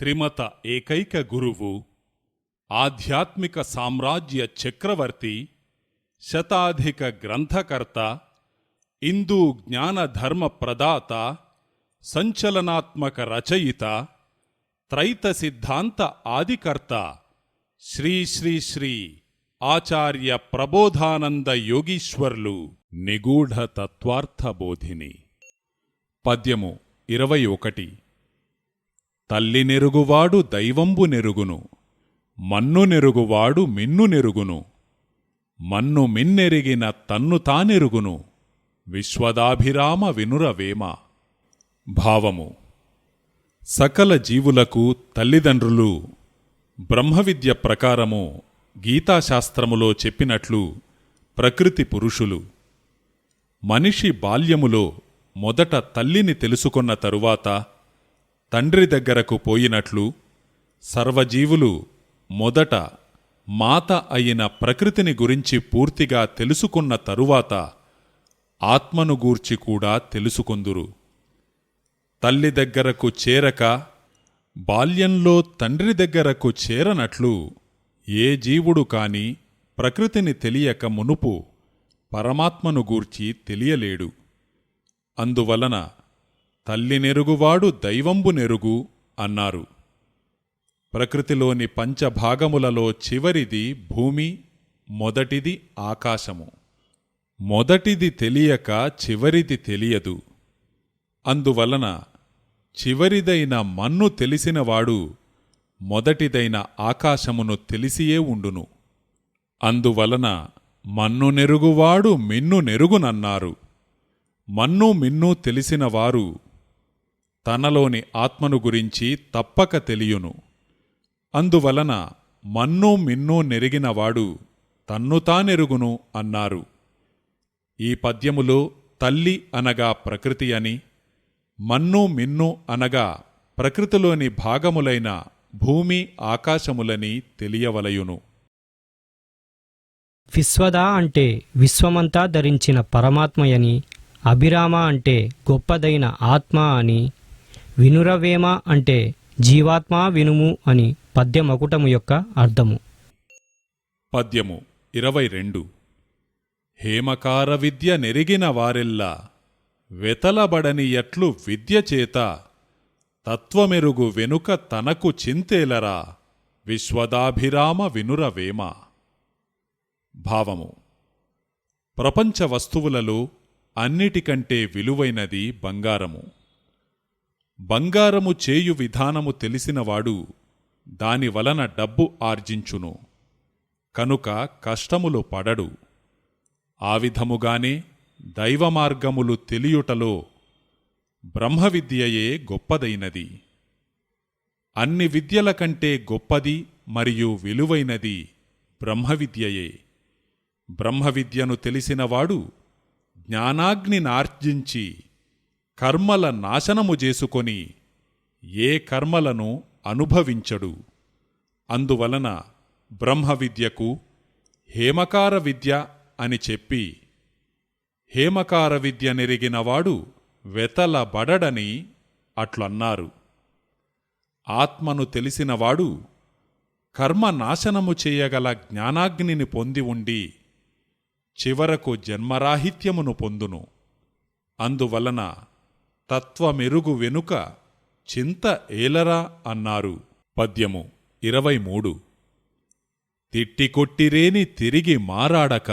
త్రిమత ఏకైక గురువు, ఆధ్యాత్మిక సామ్రాజ్య చక్రవర్తి, శతాధిక గ్రంథకర్త, హిందూ జ్ఞాన ధర్మ ప్రదాత, సంచలనాత్మక రచయిత, త్రైత సిద్ధాంత ఆదికర్త శ్రీ శ్రీ శ్రీ ఆచార్య ప్రబోధానంద యోగీశ్వర్లు నిగూఢ తత్వార్థబోధిని. పద్యము 21. తల్లి నెరుగువాడు దైవంబు నెరుగును, మన్ను నెరుగువాడు మిన్ను నెరుగును, మన్ను మిన్నెరిగిన తన్ను తానెరుగును, విశ్వదాభిరామ వినురవేమ. భావము: సకల జీవులకు తల్లిదండ్రులు బ్రహ్మవిద్య ప్రకారము గీతాశాస్త్రములో చెప్పినట్లు ప్రకృతి పురుషులు. మనిషి బాల్యములో మొదట తల్లిని తెలుసుకొన్న తరువాత తండ్రి దగ్గరకు పోయినట్లు సర్వజీవులు మొదట మాత అయిన ప్రకృతిని గురించి పూర్తిగా తెలుసుకున్న తరువాత ఆత్మను గూర్చి కూడా తెలుసుకొందురు. తల్లి దగ్గరకు చేరక బాల్యంలో తండ్రి దగ్గరకు చేరనట్లు ఏ జీవుడు కాని ప్రకృతిని తెలియక మునుపు పరమాత్మను గూర్చి తెలియలేడు. అందువలన తల్లి నెరుగువాడు దైవంబు నెరుగు అన్నారు. ప్రకృతిలోని పంచభాగములలో చివరిది భూమి, మొదటిది ఆకాశము. మొదటిది తెలియక చివరిది తెలియదు. అందువలన చివరిదైన మన్ను తెలిసినవాడు మొదటిదైన ఆకాశమును తెలిసియే ఉండును. అందువలన మన్ను నెరుగువాడు మిన్ను నెరుగునన్నారు. మన్ను మిన్ను తెలిసినవారు తనలోని ఆత్మను గురించి తప్పక తెలియును. అందువలన మన్ను మిన్ను నెరిగినవాడు తన్ను తానెరుగును అన్నారు. ఈ పద్యములో తల్లి అనగా ప్రకృతి అని, మన్ను మిన్ను అనగా ప్రకృతిలోని భాగములైన భూమి ఆకాశములని తెలియవలయును. విశ్వద అంటే విశ్వమంతా ధరించిన పరమాత్మయని, అభిరామ అంటే గొప్పదైన ఆత్మ అని, వినురవేమ అంటే జీవాత్మ వినుము అని పద్యమకుటము యొక్క అర్థము. పద్యము 22. హేమకార విద్య నెరిగిన వారెల్లా వెతలబడనియట్లు విద్యచేత తత్వమెరుగు వెనుక తనకు చింతేలరా, విశ్వదాభిరామ వినురవేమ. భావము: ప్రపంచ వస్తువులలో అన్నిటికంటే విలువైనది బంగారము. బంగారము చేయు విధానము తెలిసినవాడు దానివలన డబ్బు ఆర్జించును, కనుక కష్టములు పడడు. ఆ విధముగానే దైవమార్గములు తెలియుటలో బ్రహ్మవిద్యయే గొప్పదైనది. అన్ని విద్యల కంటే గొప్పది మరియు విలువైనది బ్రహ్మవిద్యయే. బ్రహ్మవిద్యను తెలిసినవాడు జ్ఞానాగ్నినార్జించి కర్మల నాశనము చేసుకొని ఏ కర్మలను అనుభవించడు. అందువలన బ్రహ్మవిద్యకు హేమకార విద్య అని చెప్పి, హేమకార విద్య నెరిగినవాడు వెతలబడడని అట్లన్నారు. ఆత్మను తెలిసినవాడు కర్మనాశనము చేయగల జ్ఞానాగ్నిని పొంది ఉండి చివరకు జన్మరాహిత్యమును పొందును. అందువలన తత్వమెరుగు వెనుక చింత ఏలరా అన్నారు. పద్యము 23. తిట్టికొట్టిరేని తిరిగి మారాడక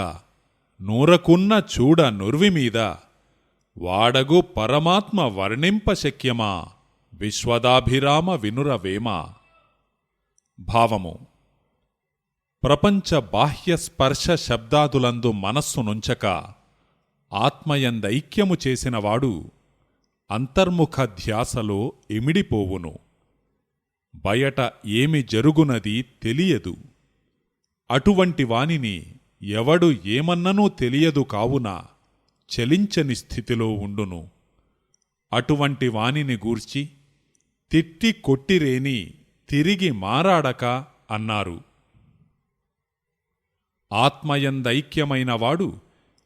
నూరకున్న చూడ నుర్విమీద వాడగు పరమాత్మ వర్ణింపశక్యమా, విశ్వదాభిరామ వినురవేమ. భావము: ప్రపంచ బాహ్య స్పర్శ శబ్దాదులందు మనస్సునుంచక ఆత్మయందైక్యము చేసినవాడు అంతర్ముఖ ధ్యాసలో ఇమిడిపోవును. బయట ఏమి జరుగునది తెలియదు. అటువంటి వానిని ఎవడు ఏమన్ననూ తెలియదు కావున చలించని స్థితిలో ఉండును. అటువంటి వానిని గూర్చి తిట్టి కొట్టిరేని తిరిగి మారాడక అన్నారు. ఆత్మయందైక్యమైనవాడు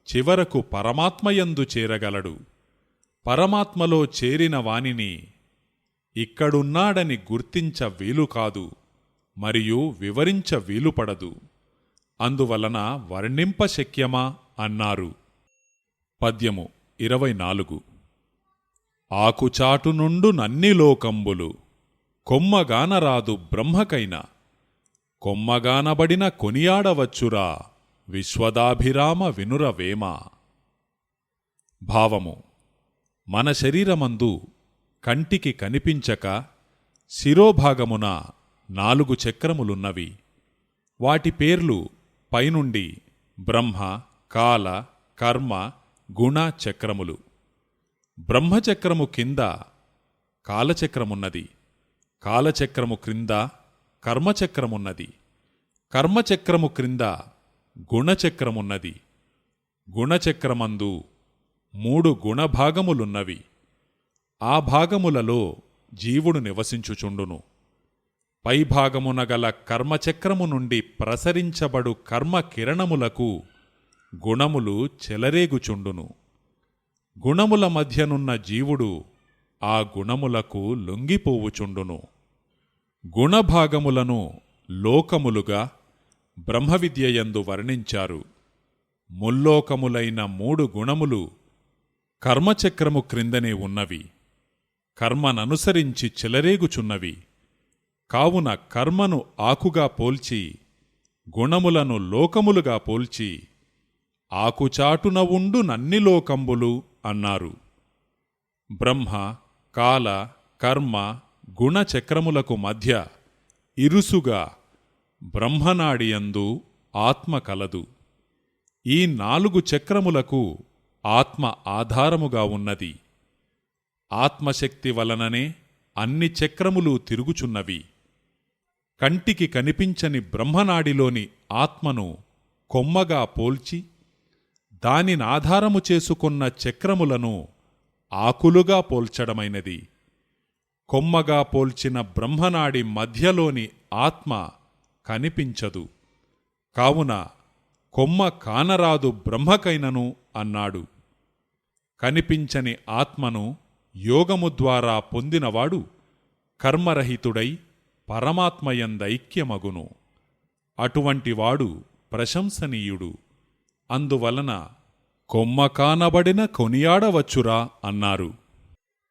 చివరకు పరమాత్మయందు చేరగలడు. పరమాత్మలో చేరిన వానిని ఇక్కడున్నాడని గుర్తించ వీలుకాదు మరియు వివరించ వీలుపడదు. అందువలన వర్ణింపశక్యమా అన్నారు. పద్యము 24. ఆకుచాటు నుండు నన్ని లోకంబులు కొమ్మగానరాదు బ్రహ్మకైన కొమ్మగానబడిన కొనియాడవచ్చురా విశ్వదాభిరామ వినురవేమ. భావము: మన శరీరమందు కంటికి కనిపించక శిరోభాగమున 4 చక్రములున్నవి. వాటి పేర్లు పైనుండి బ్రహ్మ, కాల, కర్మ, గుణ చక్రములు. బ్రహ్మచక్రము కింద కాలచక్రమున్నది. కాలచక్రము క్రింద కర్మచక్రమున్నది. కర్మచక్రము క్రింద గుణచక్రమున్నది. గుణచక్రమందు 3 గుణభాగములున్నవి. ఆ భాగములలో జీవుడు నివసించుచుండును. పైభాగమున గల కర్మచక్రము నుండి ప్రసరించబడు కర్మకిరణములకు గుణములు చెలరేగుచుండును. గుణముల మధ్యనున్న జీవుడు ఆ గుణములకు లొంగిపోవుచుండును. గుణభాగములను లోకములుగా బ్రహ్మవిద్యయందు వర్ణించారు. ముల్లోకములైన 3 గుణములు కర్మచక్రము క్రిందనే ఉన్నవి. కర్మననుసరించి చెలరేగుచున్నవి. కావున కర్మను ఆకుగా పోల్చి గుణములను లోకములుగా పోల్చి ఆకుచాటున ఉండు నన్ని లోకంబులు అన్నారు. బ్రహ్మ, కాల, కర్మ, గుణచక్రములకు మధ్య ఇరుసుగా బ్రహ్మనాడియందు ఆత్మ కలదు. ఈ 4 చక్రములకు ఆత్మ ఆధారముగా ఉన్నది. ఆత్మశక్తి వలననే అన్ని చక్రములు తిరుగుచున్నవి. కంటికి కనిపించని బ్రహ్మనాడిలోని ఆత్మను కొమ్మగా పోల్చి దానినాధారము చేసుకున్న చక్రములను ఆకులుగా పోల్చడమైనది. కొమ్మగా పోల్చిన బ్రహ్మనాడి మధ్యలోని ఆత్మ కనిపించదు. కావున కొమ్మ కానరాదు బ్రహ్మకైనను అన్నాడు. కనిపించని ఆత్మను యోగము ద్వారా పొందినవాడు కర్మరహితుడై పరమాత్మయందైక్యమగును. అటువంటివాడు ప్రశంసనీయుడు. అందువలన కొమ్మ కానబడిన కొనియాడవచ్చురా అన్నారు.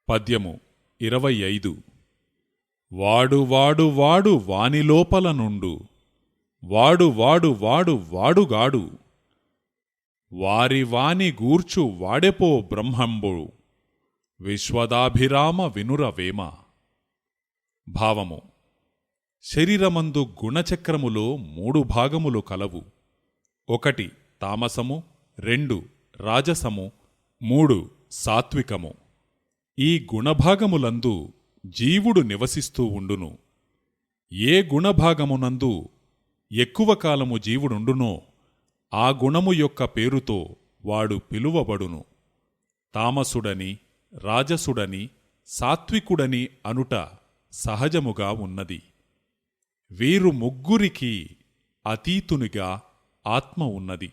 పద్యము 25. వాడు వాడు వాడు వానిలోపల నుండు వాడు వాడు వాడు వాడుగాడు వారి వాని గూర్చు వాడెపో బ్రహ్మంబు విశ్వదాభిరామ వినురవేమ. భావము: శరీరమందు గుణచక్రములో 3 భాగములు కలవు. 1 తామసము, 2 రాజసము, 3 సాత్వికము. ఈ గుణభాగములందు జీవుడు నివసిస్తూ ఉండును. ఏ గుణభాగమునందు ఎక్కువ కాలము జీవుడుండునో ఆ గుణము యొక్క పేరుతో వాడు పిలువబడును. తామసుడని, రాజసుడని, సాత్వికుడని అనుట సహజముగా ఉన్నది. వీరు ముగ్గురికి అతీతునిగా ఆత్మ ఉన్నది.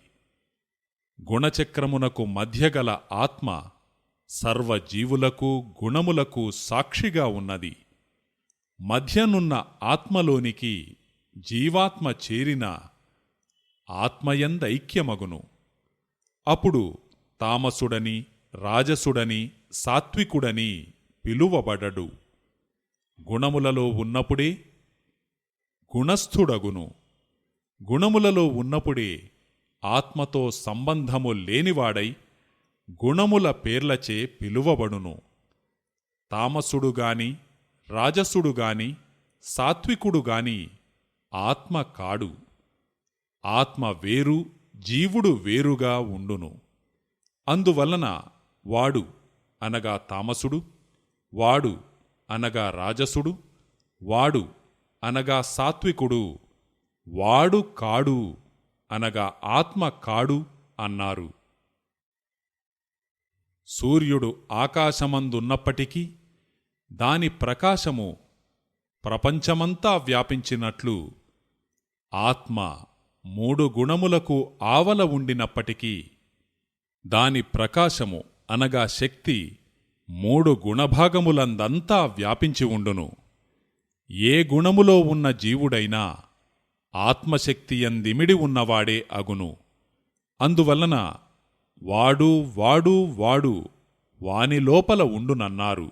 గుణచక్రమునకు మధ్యగల ఆత్మ సర్వజీవులకు గుణములకు సాక్షిగా ఉన్నది. మధ్యనున్న ఆత్మలోనికి జీవాత్మ చేరిన ఆత్మయందైక్యమగును. అప్పుడు తామసుడని, రాజసుడని, సాత్వికుడని పిలువబడడు. గుణములలో ఉన్నప్పుడే గుణస్థుడగును. గుణములలో ఉన్నప్పుడే ఆత్మతో సంబంధము లేనివాడై గుణముల పేర్లచే పిలువబడును. తామసుడుగాని, రాజసుడుగాని, సాత్వికుడుగాని ఆత్మ కాడు. ఆత్మ వేరు, జీవుడు వేరుగా ఉండును. అందువలన వాడు అనగా తామసుడు, వాడు అనగా రాజసుడు, వాడు అనగా సాత్వికుడు, వాడు కాడు అనగా ఆత్మ కాడు అన్నారు. సూర్యుడు ఆకాశమందున్నప్పటికీ దాని ప్రకాశము ప్రపంచమంతా వ్యాపించినట్లు ఆత్మ 3 గుణములకు ఆవల ఉండినప్పటికీ దాని ప్రకాశము అనగా శక్తి మూడు గుణభాగములందంతా వ్యాపించి ఉండును. ఏ గుణములో ఉన్న జీవుడైనా ఆత్మశక్తియందిమిడి ఉన్నవాడే అగును. అందువలన వాడు వాడు వాడు వాని లోపల ఉండునన్నారు.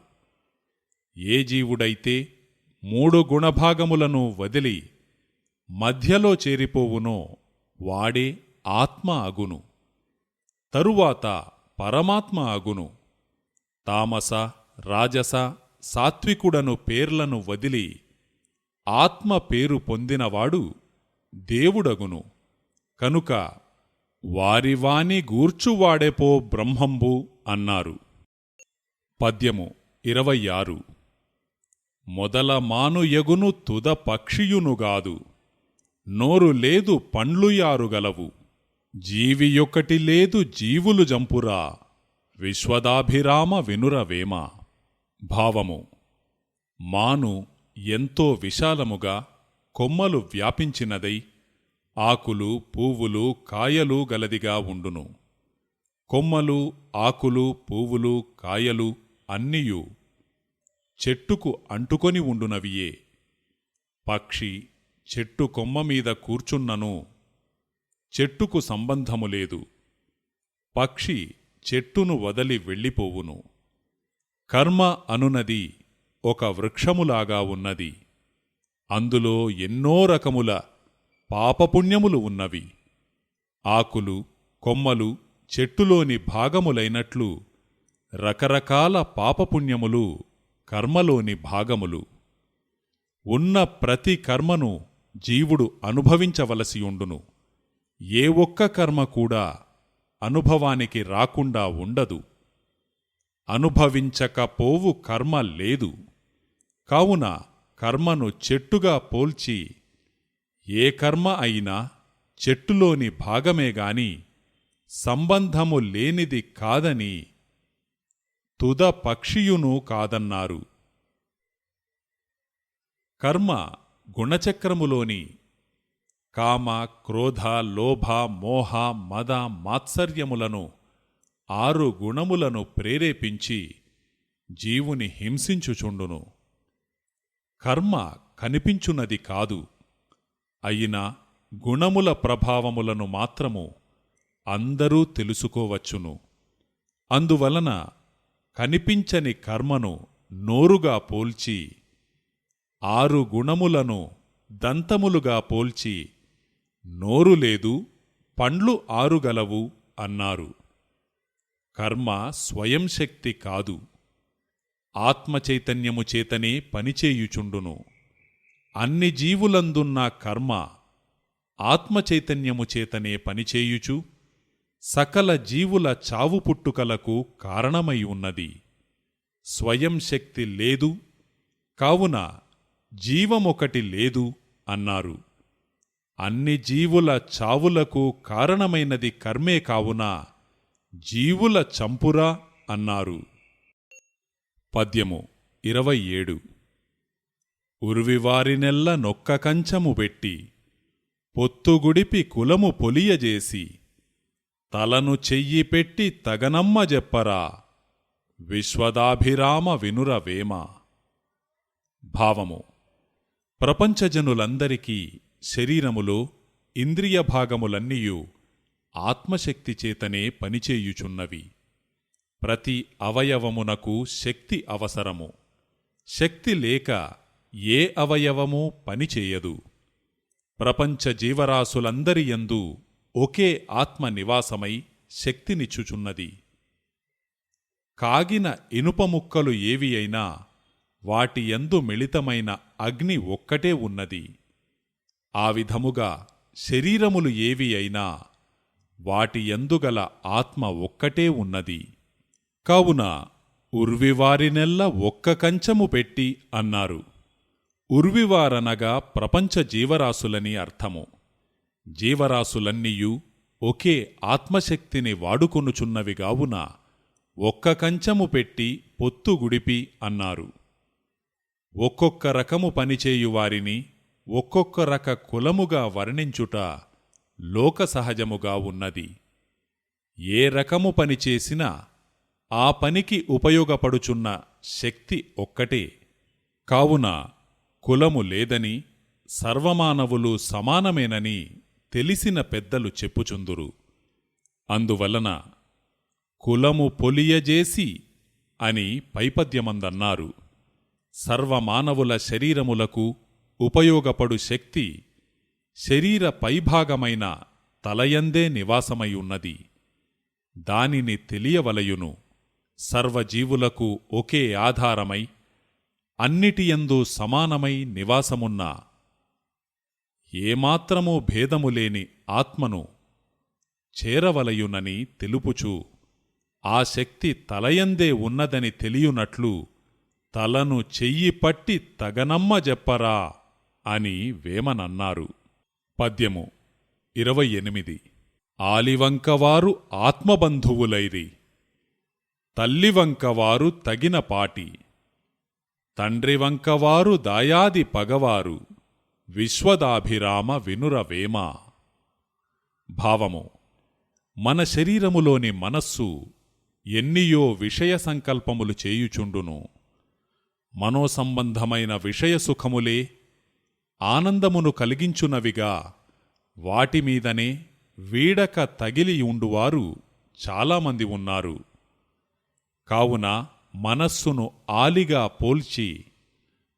ఏ జీవుడైతే మూడు గుణభాగములను వదిలి మధ్యలో చేరిపోవునో వాడే ఆత్మ అగును. తరువాత పరమాత్మ అగును. తామస, రాజస, సాత్వికుడను పేర్లను వదిలి ఆత్మ పేరు పొందినవాడు దేవుడగును. కనుక వారివాని గూర్చువాడెపో బ్రహ్మంబు అన్నారు. పద్యము 26. మొదల మానుయగును తుద పక్షియునుగాదు, నోరు లేదు పండ్లుయారుగలవు, జీవియొక్కటి లేదు జీవులు జంపురా, విశ్వదాభిరామ వినురవేమ. భావము: మాను ఎంతో విశాలముగా కొమ్మలు వ్యాపించినదై ఆకులు, పువ్వులు, కాయలు గలదిగా ఉండును. కొమ్మలు, ఆకులు, పువ్వులు, కాయలు అన్నియు చెట్టుకు అంటుకొని ఉండునవియే. పక్షి చెట్టు కొమ్మమీద కూర్చున్నను చెట్టుకు సంబంధము లేదు. పక్షి చెట్టును వదలి వెళ్ళిపోవును. కర్మ అనునది ఒక వృక్షములాగా ఉన్నది. అందులో ఎన్నో రకముల పాపపుణ్యములు ఉన్నవి. ఆకులు, కొమ్మలు చెట్టులోని భాగములైనట్లు రకరకాల పాపపుణ్యములు కర్మలోని భాగములు. ఉన్న ప్రతి కర్మను జీవుడు అనుభవించవలసియుండును. ఏ ఒక్క కర్మ కూడా అనుభవానికి రాకుండా ఉండదు. అనుభవించకపోవు కర్మ లేదు. కావున కర్మను చెట్టుగా పోల్చి ఏ కర్మ అయినా చెట్టులోని భాగమేగాని సంబంధము లేనిది కాదని తుద పక్షియును కాదన్నారు. కర్మ గుణచక్రములోని కామ, క్రోధ, లోభ, మోహ, మద, మాత్సర్యములను 6 గుణములను ప్రేరేపించి జీవుని హింసించుచుండును. కర్మ కనిపించున్నది కాదు. అయినా గుణముల ప్రభావములను మాత్రము అందరూ తెలుసుకోవచ్చును. అందువలన కనిపించని కర్మను నోరుగా పోల్చి 6 గుణములను దంతములుగా పోల్చి నోరు లేదు పండ్లు 6 గలవు అన్నారు. కర్మ స్వయం శక్తి కాదు, ఆత్మచైతన్యము చేతనే పనిచేయుచుండును. అన్ని జీవులందున్న కర్మ ఆత్మచైతన్యము చేతనే పనిచేయుచు సకల జీవుల చావు పుట్టుకలకు కారణమై ఉన్నది. స్వయం శక్తి లేదు, కావున జీవమొకటి లేదు అన్నారు. అన్ని జీవుల చావులకు కారణమైనది కర్మే కావున జీవుల చంపురా అన్నారు. పద్యము 27. ఉర్వివారినెల్ల నొక్క కంచము పెట్టి పొత్తుగుడిపి కులము పొలియజేసి తలను చెయ్యి పెట్టి తగనమ్మ చెప్పరా, విశ్వదాభిరామ వినురవేమ. భావము: ప్రపంచజనులందరికీ శరీరములో ఇంద్రియ భాగములన్నీయు ఆత్మశక్తి చేతనే పనిచేయుచున్నవి. ప్రతి అవయవమునకు శక్తి అవసరము. శక్తి లేక ఏ అవయవమూ పనిచేయదు. ప్రపంచ జీవరాశులందరియందు ఒకే ఆత్మ నివాసమై శక్తినిచ్చుచున్నది. కాగిన ఇనుపముక్కలు ఏవి అయినా వాటి యందు మిళితమైన అగ్ని ఒక్కటే ఉన్నది. ఆ విధముగా శరీరములు ఏవి అయినా వాటి యందుగల ఆత్మ ఒక్కటే ఉన్నది. కావున ఉర్వివారినెల్ల ఒక్క కంచము పెట్టి అన్నారు. ఉర్వివారనగా ప్రపంచ జీవరాశులని అర్థము. జీవరాశులన్నీయూ ఒకే ఆత్మశక్తిని వాడుకొనుచున్నవిగావున ఒక్క కంచము పెట్టి పొత్తుగుడిపి అన్నారు. ఒక్కొక్క రకము పనిచేయువారిని ఒక్కొక్క రక కులముగా వర్ణించుట లోకసహజముగా ఉన్నది. ఏ రకము పనిచేసినా ఆ పనికి ఉపయోగపడుచున్న శక్తి ఒక్కటే. కావున కులము లేదని, సర్వమానవులు సమానమేనని తెలిసిన పెద్దలు చెప్పుచుందురు. అందువలన కులము పొలియజేసి అని పైపద్యమందన్నారు. సర్వమానవుల శరీరములకు ఉపయోగపడు శక్తి శరీర పైభాగమైన తలయందే నివాసమై దానిని తెలియవలయును. సర్వజీవులకు ఒకే ఆధారమై అన్నిటియందు సమానమై నివాసమున్న ఏమాత్రమూ భేదములేని ఆత్మను చేరవలయునని తెలుపుచూ ఆ శక్తి తలయందే ఉన్నదని తెలియునట్లు తలను చెయ్యి పట్టి తగనమ్మ జెప్పరా అని వేమనన్నారు. పద్యము 28. ఆలివంకవారు ఆత్మబంధువులైరి, తల్లివంకవారు తగిన పాటి, తండ్రివంకవారు దాయాది పగవారు, విశ్వదాభిరామ వినురవేమ. భావము: మన శరీరములోని మనస్సు ఎన్నియో విషయ సంకల్పములు చేయుచుండును. మనోసంబంధమైన విషయసుఖములే ఆనందమును కలిగించునవిగా వాటిమీదనే వీడక తగిలియుండువారు చాలామంది ఉన్నారు. కావున మనస్సును ఆలిగా పోల్చి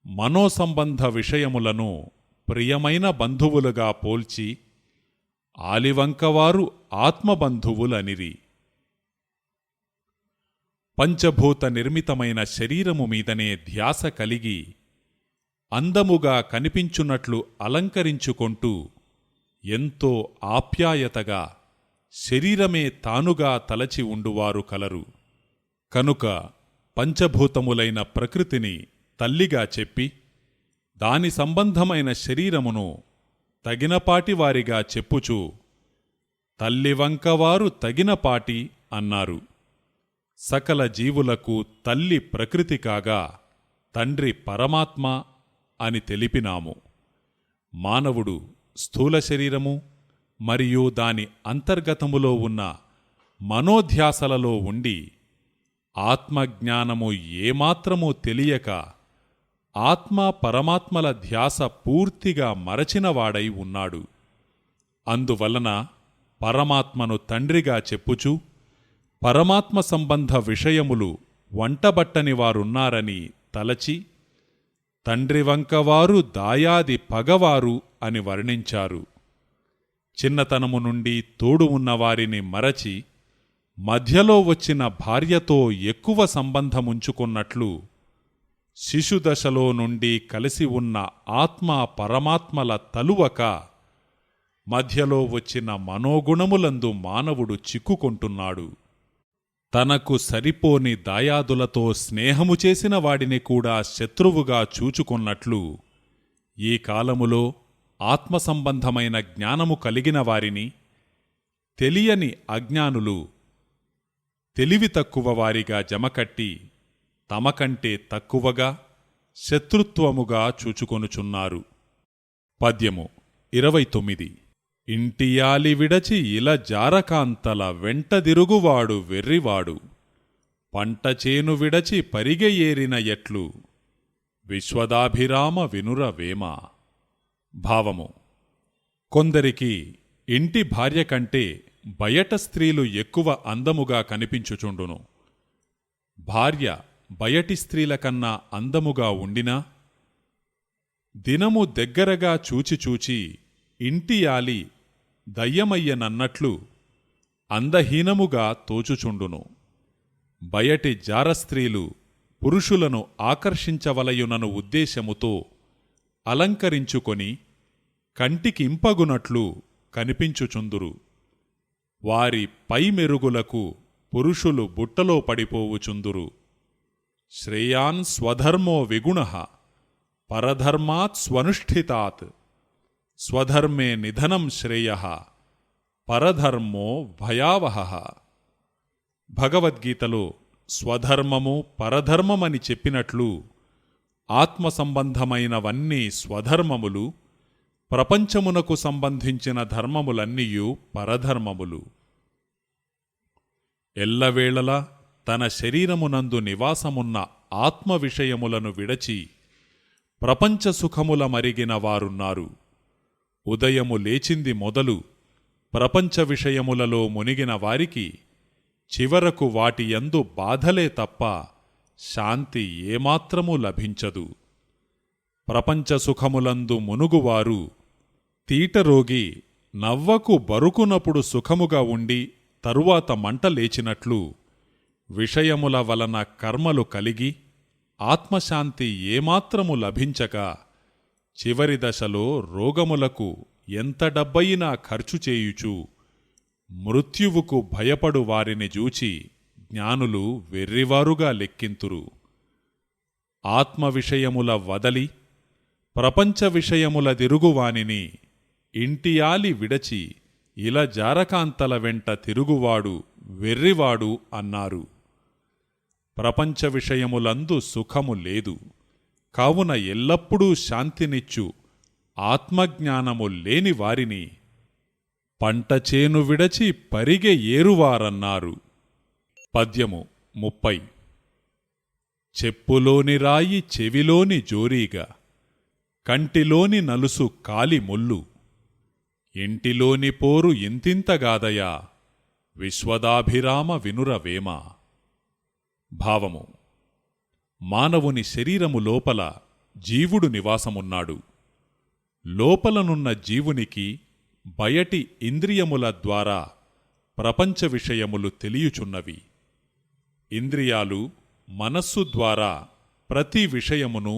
మనోసంబంధ విషయములను ప్రియమైన బంధువులుగా పోల్చి ఆలివంకవారు ఆత్మబంధువులనిరి. పంచభూత నిర్మితమైన శరీరము మీదనే ధ్యాస కలిగి అందముగా కనిపించున్నట్లు అలంకరించుకొంటూ ఎంతో ఆప్యాయతగా శరీరమే తానుగా తలచి ఉండువారు కలరు. కనుక పంచభూతములైన ప్రకృతిని తల్లిగా చెప్పి దాని సంబంధమైన శరీరమును తగినపాటివారిగా చెప్పుచూ తల్లివంకవారు తగినపాటి అన్నారు. సకల జీవులకు తల్లి ప్రకృతి కాగా తండ్రి పరమాత్మ అని తెలిపినాము. మానవుడు స్థూల శరీరము మరియు దాని అంతర్గతములో ఉన్న మనోధ్యాసలలో ఉండి ఆత్మజ్ఞానము ఏమాత్రమూ తెలియక ఆత్మ పరమాత్మల ధ్యాస పూర్తిగా మరచినవాడై ఉన్నాడు. అందువలన పరమాత్మను తండ్రిగా చెప్పుచూ పరమాత్మ సంబంధ విషయములు వంటబట్టని వారున్నారని తలచి తండ్రివంకవారు దాయాది పగవారు అని వర్ణించారు. చిన్నతనము నుండి తోడు ఉన్నవారిని మరచి మధ్యలో వచ్చిన భార్యతో ఎక్కువ సంబంధముంచుకున్నట్లు శిశుదశలో నుండి కలిసి ఉన్న ఆత్మ పరమాత్మల తలువక మధ్యలో వచ్చిన మనోగుణములందు మానవుడు చిక్కుకొంటున్నాడు. తనకు సరిపోని దాయాదులతో స్నేహము చేసిన వాడిని కూడా శత్రువుగా చూచుకొన్నట్లు ఈ కాలములో ఆత్మసంబంధమైన జ్ఞానము కలిగిన వారిని తెలియని అజ్ఞానులు తెలివి తక్కువ వారిగా జమకట్టి తమకంటే తక్కువగా శత్రుత్వముగా చూచుకొనుచున్నారు. పద్యము 29. ఇంటియాలి విడచి ఇల జారకాంతల వెంటదిరుగువాడు వెర్రివాడు, పంటచేను విడచి పరిగె ఏరిన ఎట్లు, విశ్వదాభిరామ వినురవేమ. భావము: కొందరికి ఇంటి భార్య కంటే బయట స్త్రీలు ఎక్కువ అందముగా కనిపించుచుండును. భార్య బయటి స్త్రీలకన్నా అందముగా ఉండినా దినము దగ్గరగా చూచి ఇంటియాలి దయ్యమయ్యనన్నట్లు అందహీనముగా తోచుచుండును. బయటి జారస్త్రీలు పురుషులను ఆకర్షించవలయునను ఉద్దేశముతో అలంకరించుకొని కంటికింపగునట్లు కనిపించుచుందురు. వారి పై మెరుగులకు పురుషులు బుట్టలో పడిపోవుచుందురు. శ్రేయాన్ స్వధర్మో విగుణః పరధర్మాత్ స్వనుష్ఠితాత్, స్వధర్మే నిధనం శ్రేయః పరధర్మో భయావహః. భగవద్గీతలో స్వధర్మము పరధర్మమని చెప్పినట్లు ఆత్మసంబంధమైనవన్నీ స్వధర్మములు, ప్రపంచమునకు సంబంధించిన ధర్మములన్నీయు పరధర్మములు. ఎల్లవేళలా తన శరీరమునందు నివాసమున్న ఆత్మ విషయములను విడచి ప్రపంచ సుఖముల మరిగిన వారున్నారు. ఉదయము లేచింది మొదలు ప్రపంచ విషయములలో మునిగిన వారికి చివరకు వాటి యందు బాధలే తప్ప శాంతి ఏమాత్రమూ లభించదు. ప్రపంచ సుఖములందు మునుగువారు తీటరోగి నవ్వకు బరుకునప్పుడు సుఖముగా ఉండి తరువాత మంట లేచినట్లు విషయముల వలన కర్మలు కలిగి ఆత్మశాంతి ఏమాత్రము లభించక చివరి దశలో రోగములకు ఎంత డబ్బయినా ఖర్చు చేయుచు మృత్యువుకు భయపడు వారిని జూచి జ్ఞానులు వెర్రివారుగా లెక్కింతురు. ఆత్మ విషయముల వదలి ప్రపంచ విషయముల దిరుగువానిని ఇంటియాలి విడచి ఇలా జారకాంతల వెంట తిరుగువాడు వెర్రివాడు అన్నారు. ప్రపంచ విషయములందు సుఖము లేదు, కావున ఎల్లప్పుడూ శాంతినిచ్చు ఆత్మజ్ఞానము లేని వారిని పంటచేను విడచి పరిగె ఏరువారన్నారు. పద్యము 30. చెప్పులోని రాయి చెవిలోని జోరీగా, కంటిలోని నలుసు కాలి ముల్లు, ఇంటిలోని పోరు ఇంతింతగాదయా, విశ్వదాభిరామ వినురవేమ. భావము: మానవుని శరీరము లోపల జీవుడు నివాసమున్నాడు. లోపలనున్న జీవునికి బయటి ఇంద్రియముల ద్వారా ప్రపంచ విషయములు తెలియుచున్నవి. ఇంద్రియాలు మనస్సు ద్వారా ప్రతి విషయమును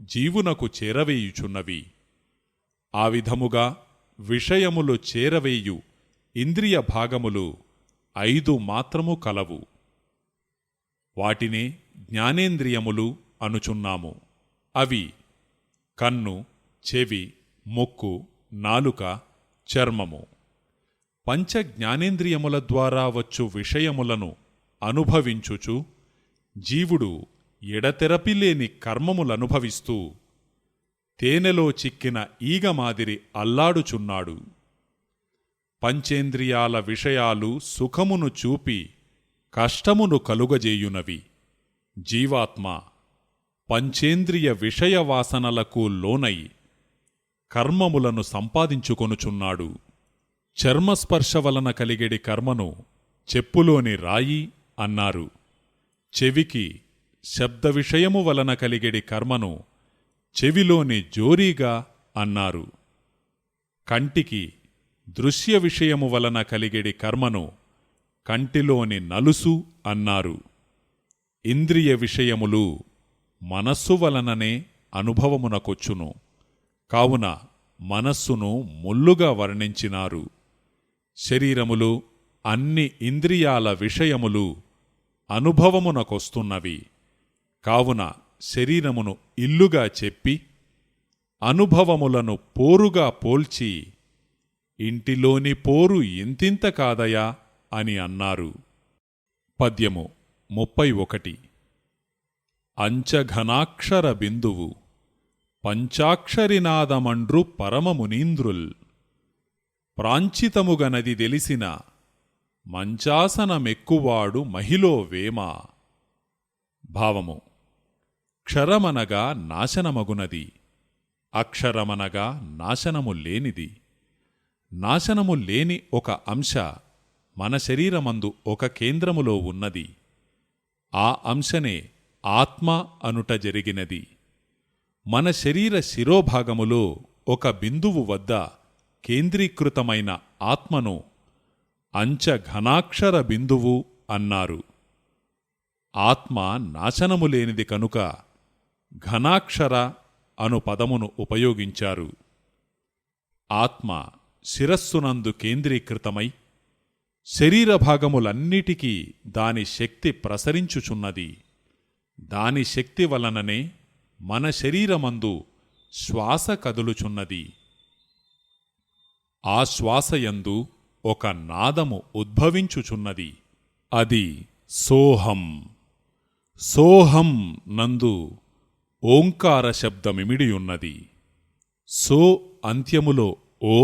జీవునకు చేరవేయుచున్నవి. ఆ విధముగా విషయములు చేరవేయు ఇంద్రియ భాగములు 5 మాత్రము కలవు. వాటినే జ్ఞానేంద్రియములు అనుచున్నాము. అవి కన్ను, చెవి, ముక్కు, నాలుక, చర్మము. పంచ జ్ఞానేంద్రియముల ద్వారా వచ్చు విషయములను అనుభవించుచు జీవుడు ఎడతెరపిలేని కర్మములనుభవిస్తూ తేనెలో చిక్కిన ఈగ మాదిరి అల్లాడుచున్నాడు. పంచేంద్రియాల విషయాలు సుఖమును చూపి కష్టమును కలుగజేయునవి. జీవాత్మ పంచేంద్రియ విషయవాసనలకు లోనై కర్మములను సంపాదించుకొనుచున్నాడు. చర్మస్పర్శ వలన కలిగెడి కర్మను చెప్పులోని రాయి అన్నారు. చెవికి శబ్ద విషయము వలన కలిగెడి కర్మను చెవిలోని జోరీగా అన్నారు. కంటికి దృశ్య విషయము వలన కలిగెడి కర్మను కంటిలోని నలుసు అన్నారు. ఇంద్రియ విషయములు మనస్సు వలననే అనుభవమునకొచ్చును, కావున మనస్సును ముల్లుగా వర్ణించినారు. శరీరములు అన్ని ఇంద్రియాల విషయములు అనుభవమునకొస్తున్నవి, కావున శరీరమును ఇల్లుగా చెప్పి అనుభవములను పోరుగా పోల్చి ఇంటిలోని పోరు ఇంతింత కాదయా అని అన్నారు. పద్యము 31. అంచఘనాక్షర బిందువు పంచాక్షరినాదమండ్రు పరమమునీంద్రుల్, ప్రాంచితముగనది దెలిసిన మంచాసనమెక్కువాడు మహిలో వేమ. భావము: క్షరమనగా నాశనమగునది, అక్షరమనగా నాశనము లేనిది. నాశనము లేని ఒక అంశ మన శరీరమందు ఒక కేంద్రములో ఉన్నది. ఆ అంశనే ఆత్మ అనుట జరిగినది. మన శరీర శిరోభాగములో ఒక బిందువు వద్ద కేంద్రీకృతమైన ఆత్మను అంచఘనాక్షర బిందువు అన్నారు. ఆత్మ నాశనము లేనిది కనుక ఘనాక్షర అను పదమును ఉపయోగించారు. ఆత్మ శిరస్సునందు కేంద్రీకృతమై శరీరభాగములన్నిటికీ దాని శక్తి ప్రసరించుచున్నది. దాని శక్తి వలననే మన శరీరమందు శ్వాస కదులుచున్నది. ఆ శ్వాసయందు ఒక నాదము ఉద్భవించుచున్నది. అది సోహం. సోహం నందు ఓంకార శబ్దమిమిడియున్నది. సో అంత్యములో ఓ,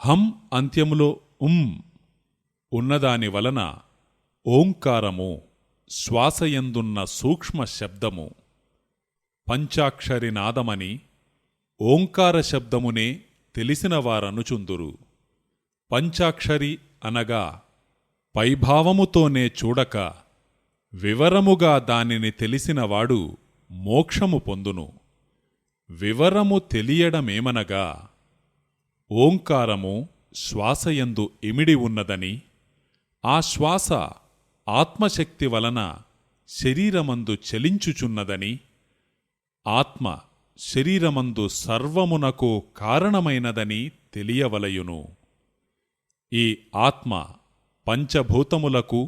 హం అంత్యములో ఉన్నదాని వలన ఓంకారము శ్వాసయందున్న సూక్ష్మ శబ్దము. పంచాక్షరి నాదమని ఓంకార శబ్దమునే తెలిసినవారనుచుందురు. పంచాక్షరి అనగా పైభావముతోనే చూడక వివరముగా దానిని తెలిసినవాడు మోక్షము పొందును. వివరము తెలియడమేమనగా ఓంకారము శ్వాసయందు ఇమిడి ఉన్నదని, ఆ శ్వాస ఆత్మశక్తి వలన శరీరమందు చలించుచున్నదని, ఆత్మ శరీరమందు సర్వమునకు కారణమైనదని తెలియవలయును. ఈ ఆత్మ పంచభూతములకు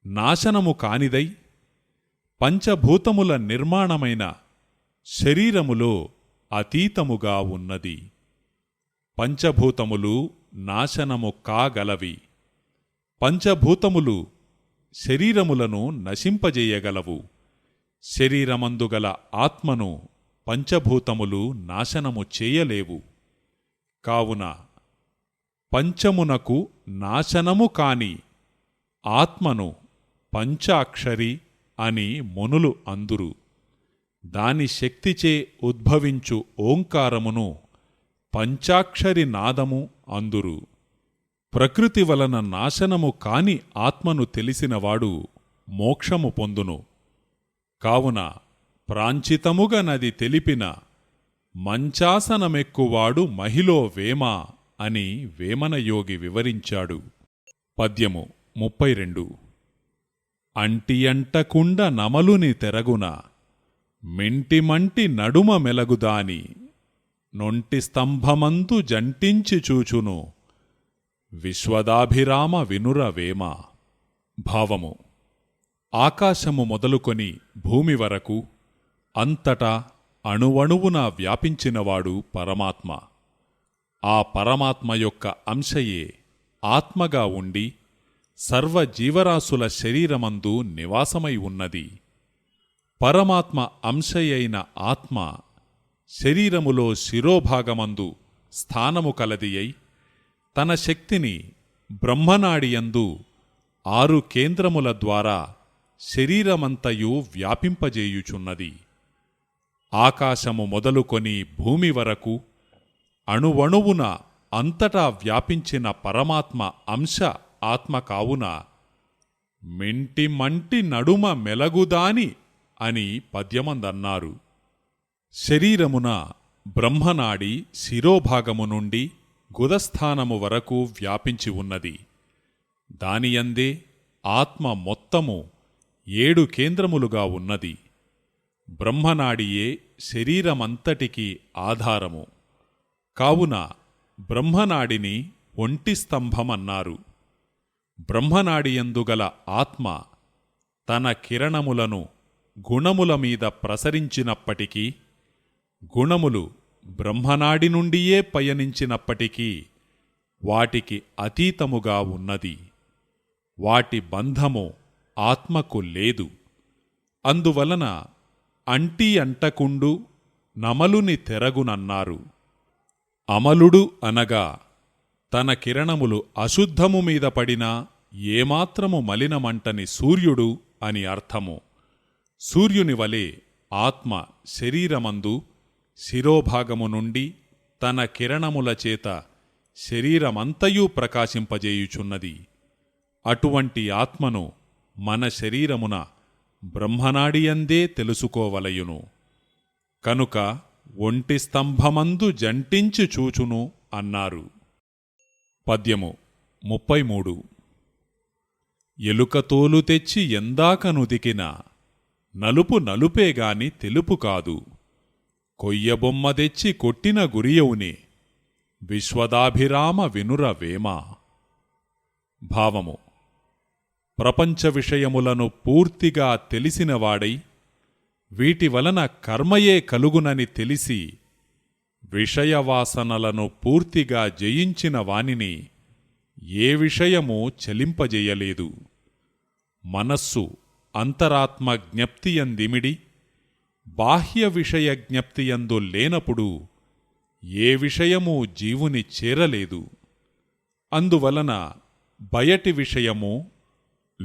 నాశనము కానిదై పంచభూతముల నిర్మాణమైన శరీరములో అతీతముగా ఉన్నది. పంచభూతములు నాశనము కాగలవి. పంచభూతములు శరీరములను నశింపజేయగలవు. శరీరమందుగల ఆత్మను పంచభూతములు నాశనము చేయలేవు. కావున పంచమునకు నాశనము కాని ఆత్మను పంచాక్షరి అని మునులు అందురు. దాని శక్తిచే ఉద్భవించు ఓంకారమును పంచాక్షరి నాదము అందురు. ప్రకృతి వలన నాశనము కాని ఆత్మను తెలిసినవాడు మోక్షము పొందును. కావున ప్రాంచితముగ నది తెలిపిన మంచాసనమెక్కువాడు మహిలో వేమ అని వేమనయోగి వివరించాడు. పద్యము 32. అంటియంటకుండ నమలుని తెరగున మెంటిమంటి నడుమ మెలగుదాని నొంటి స్తంభమందు జంటించి చూచును విశ్వదాభిరామ వినురవేమ. భావము: ఆకాశము మొదలుకొని భూమి వరకు అంతటా అణువణువున వ్యాపించినవాడు పరమాత్మ. ఆ పరమాత్మ యొక్క అంశయే ఆత్మగా ఉండి సర్వజీవరాశుల శరీరమందు నివాసమై ఉన్నది. పరమాత్మ అంశయైన ఆత్మ శరీరములో శిరోభాగమందు స్థానము కలదియై తన శక్తిని బ్రహ్మనాడియందు 6 కేంద్రముల ద్వారా శరీరమంతయు వ్యాపింపజేయుచున్నది. ఆకాశము మొదలుకొని భూమి వరకు అణువణువున అంతటా వ్యాపించిన పరమాత్మ అంశ ఆత్మ కావున మెంటిమంటి నడుమ మెలగుదాని అని పద్యమందన్నారు. శరీరమున బ్రహ్మనాడి శిరోభాగము నుండి గుదస్థానము వరకు వ్యాపించి ఉన్నది. దానియందే ఆత్మ మొత్తము 7 కేంద్రములుగా ఉన్నది. బ్రహ్మనాడియే శరీరమంతటికీ ఆధారము. కావున బ్రహ్మనాడిని ఒంటి స్తంభమన్నారు. బ్రహ్మనాడియందుగల ఆత్మ తన కిరణములను గుణముల మీద ప్రసరించినప్పటికీ, గుణములు బ్రహ్మనాడి నుండియే పయనించినప్పటికీ వాటికి అతీతముగా ఉన్నది. వాటి బంధము ఆత్మకు లేదు. అందువలన అంటి అంటకుండు నమలుని తెరగునన్నారు. అమలుడు అనగా తన కిరణములు అశుద్ధము మీద పడినా ఏమాత్రము మలినమంటని సూర్యుడు అని అర్థము. సూర్యుని వలె ఆత్మ శరీరమందు శిరోభాగము నుండి తన కిరణముల చేత శరీరమంతయూ ప్రకాశింపజేయుచున్నది. అటువంటి ఆత్మను మన శరీరమున బ్రహ్మనాడియందే తెలుసుకోవలయును. కనుక ఒంటి స్తంభమందు జంటించి చూచును అన్నారు. పద్యము 33. ఎలుకతోలు తెచ్చి ఎందాకనుదికిన నలుపు నలుపేగాని తెలుపు కాదు. కొయ్యబొమ్మ తెచ్చి కొట్టిన గురియవునే విశ్వదాభిరామ వినురవేమ. భావము: ప్రపంచ విషయములను పూర్తిగా తెలిసినవాడై వీటి వలన కర్మయే కలుగునని తెలిసి విషయవాసనలను పూర్తిగా జయించిన వానిని ఏ విషయమూ చలింపజేయలేదు. మనస్సు అంతరాత్మ జ్ఞప్తియందిమిడి బాహ్య విషయ జ్ఞప్తియందు లేనప్పుడు ఏ విషయమూ జీవుని చేరలేదు. అందువలన బయటి విషయము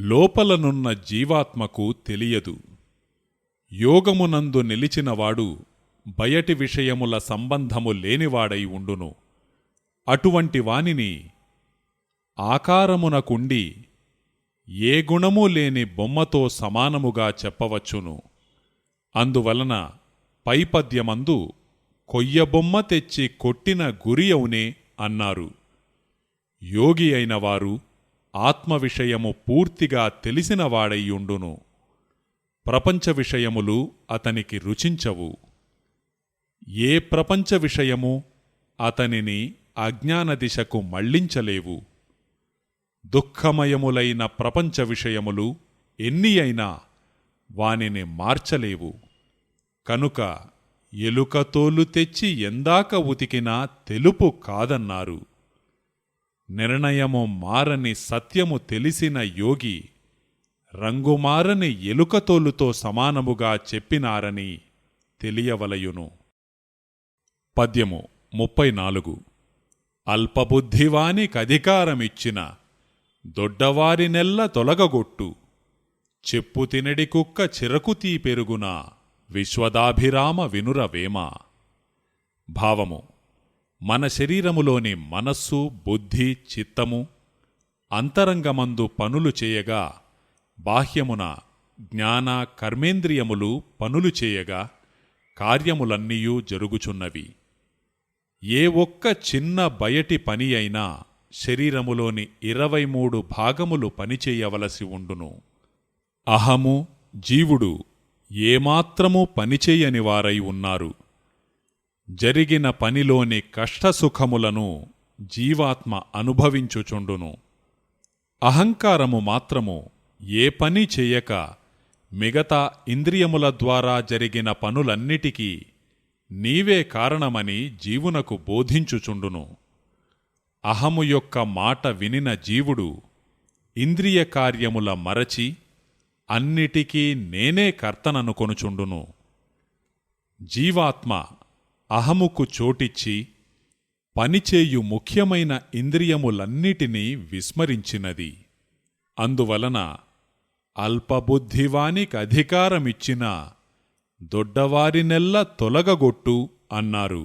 లోపలనున్న జీవాత్మకు తెలియదు. యోగమునందు నిలిచినవాడు బయటి విషయముల సంబంధము లేనివాడై ఉండును. అటువంటి వానిని ఆకారమునకుండి ఏ గుణమూ లేని బొమ్మతో సమానముగా చెప్పవచ్చును. అందువలన పైపద్యమందు కొయ్యబొమ్మ తెచ్చి కొట్టిన గురియవునే అన్నారు. యోగి అయినవారు ఆత్మ విషయము పూర్తిగా తెలిసినవాడైయుండును. ప్రపంచ విషయములు అతనికి రుచించవు. ఏ ప్రపంచ విషయము అతనిని అజ్ఞాన దిశకు మళ్లించలేవు. దుఃఖమయములైన ప్రపంచ విషయములు ఎన్ని అయినా వానిని మార్చలేవు. కనుక ఎలుకతోలు తెచ్చి ఎందాక ఉతికినా తెలుపు కాదన్నారు. నిర్ణయము మారని సత్యము తెలిసిన యోగి రంగుమారని ఎలుకతోలుతో సమానముగా చెప్పినారని తెలియవలయును. పద్యము 34. అల్పబుద్ధివానికధికారమిచ్చిన దొడ్డవారినెల్ల తొలగగొట్టు, చెప్పు తినడి కుక్క చిరకుతీ పెరుగున విశ్వదాభిరామ వినురవేమ. భావము: మన శరీరములోని మనస్సు, బుద్ధి, చిత్తము అంతరంగమందు పనులు చేయగా, బాహ్యమున జ్ఞాన కర్మేంద్రియములు పనులు చేయగా కార్యములన్నీయూ జరుగుచున్నవి. ఏ ఒక్క చిన్న బయటి పని అయినా శరీరములోని 23 భాగములు పనిచేయవలసి ఉండును. అహము, జీవుడు ఏమాత్రమూ పనిచేయని వారై ఉన్నారు. జరిగిన పనిలోని కష్టసుఖములను జీవాత్మ అనుభవించుచుండును. అహంకారము మాత్రము ఏ పని చేయక మిగతా ఇంద్రియముల ద్వారా జరిగిన పనులన్నిటికీ నీవే కారణమని జీవునకు బోధించుచుండును. అహము యొక్క మాట వినిన జీవుడు ఇంద్రియ కార్యముల మరచి అన్నిటికీ నేనే కర్తననుకొనుచుండును. జీవాత్మ అహముకు చోటిచ్చి పనిచేయు ముఖ్యమైన ఇంద్రియములన్నిటినీ విస్మరించినది. అందువలన అల్పబుద్ధివానికధికారమిచ్చిన దొడ్డవారినెల్ల తొలగగొట్టు అన్నారు.